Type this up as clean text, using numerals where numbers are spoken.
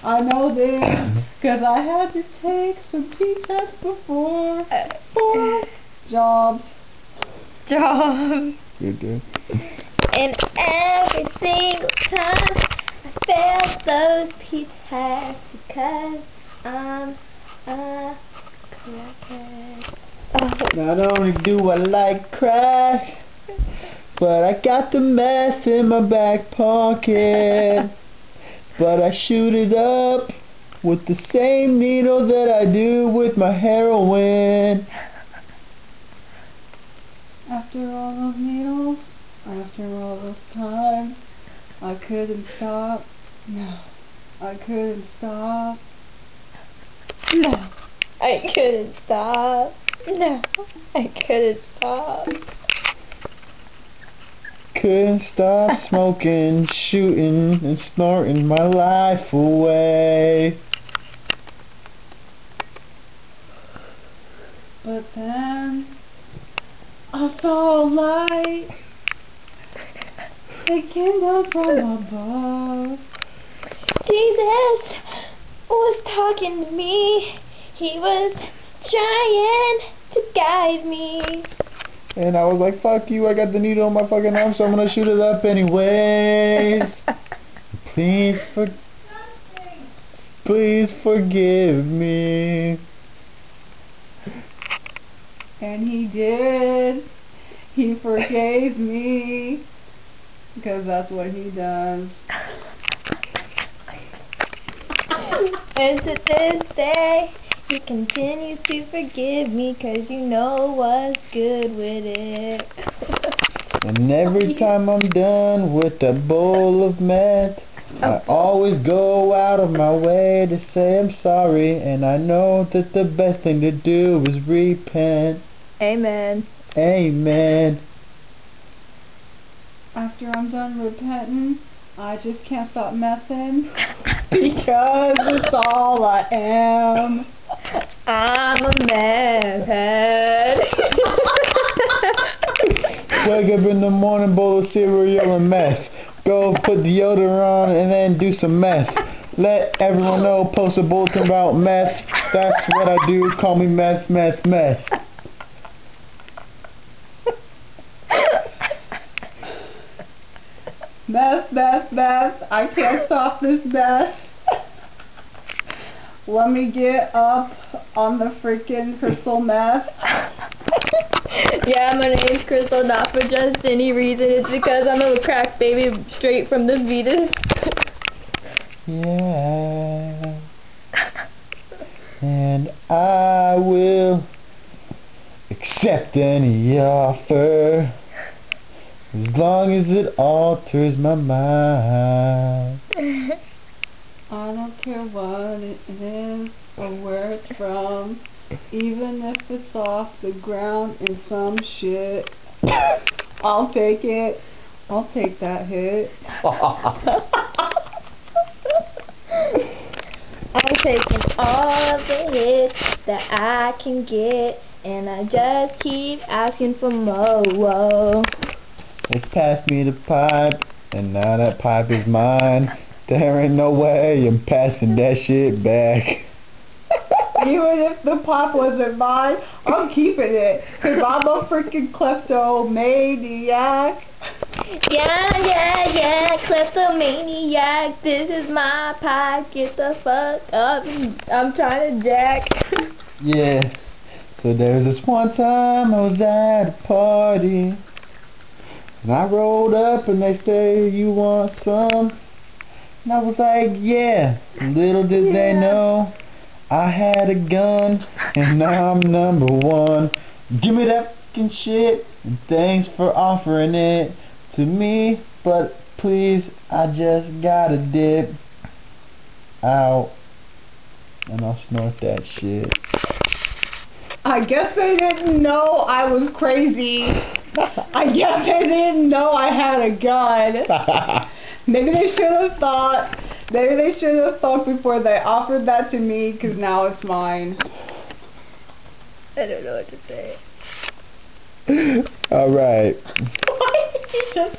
I know this, cause I had to take some P-tests before. 4 jobs. Good dude. And every single time I failed those P-tests because I'm a crackhead. Oh. Not only do I like crack, but I got the meth in my back pocket. But I shoot it up with the same needle that I do with my heroin. After all those needles, after all those times, I couldn't stop. No, I couldn't stop. No, I couldn't stop. No, I couldn't stop. Couldn't stop smoking, shooting, and snorting my life away. But then I saw a light. It came down from above. Jesus was talking to me. He was trying to guide me. And I was like, fuck you, I got the needle on my fucking arm, so I'm gonna shoot it up anyways. Please forgive me. And he did. He forgave me. Because that's what he does. And to this day, he continues to forgive me, cause you know what's good with it. And every time I'm done with a bowl of meth, I always go out of my way to say I'm sorry, and I know that the best thing to do is repent. Amen. Amen. After I'm done repenting, I just can't stop methin'. Because it's all I am. I'm a meth head. Wake up in the morning, bowl of cereal and meth. Go put deodorant on and then do some meth. Let everyone know, post a bulletin about meth. That's what I do, call me meth, meth, meth. Meth, meth, meth. I can't stop this mess. Let me get up on the freaking crystal meth. Yeah, my name's Crystal, not for just any reason. It's because I'm a crack baby straight from the fetus. Yeah. And I will accept any offer as long as it alters my mind. I don't care what it is or where it's from, even if it's off the ground in some shit. I'll take it. I'll take that hit. I'm taking all of the hits that I can get, and I just keep asking for more. They passed me the pipe, and now that pipe is mine. There ain't no way I'm passing that shit back. Even if the pop wasn't mine, I'm keeping it. Cause I'm a freaking kleptomaniac. Yeah, kleptomaniac. This is my pipe. Get the fuck up. I'm trying to jack. Yeah. So there's this one time I was at a party, and I rolled up and they say, you want some? And I was like, yeah. Little did they know I had a gun, and now I'm #1. Give me that fucking shit, and thanks for offering it to me, but please, I just gotta dip out, and I'll snort that shit. I guess they didn't know I was crazy. I guess they didn't know I had a gun. Maybe they should have thought. Maybe they should have thought before they offered that to me, because now it's mine. I don't know what to say. Alright. Why did you just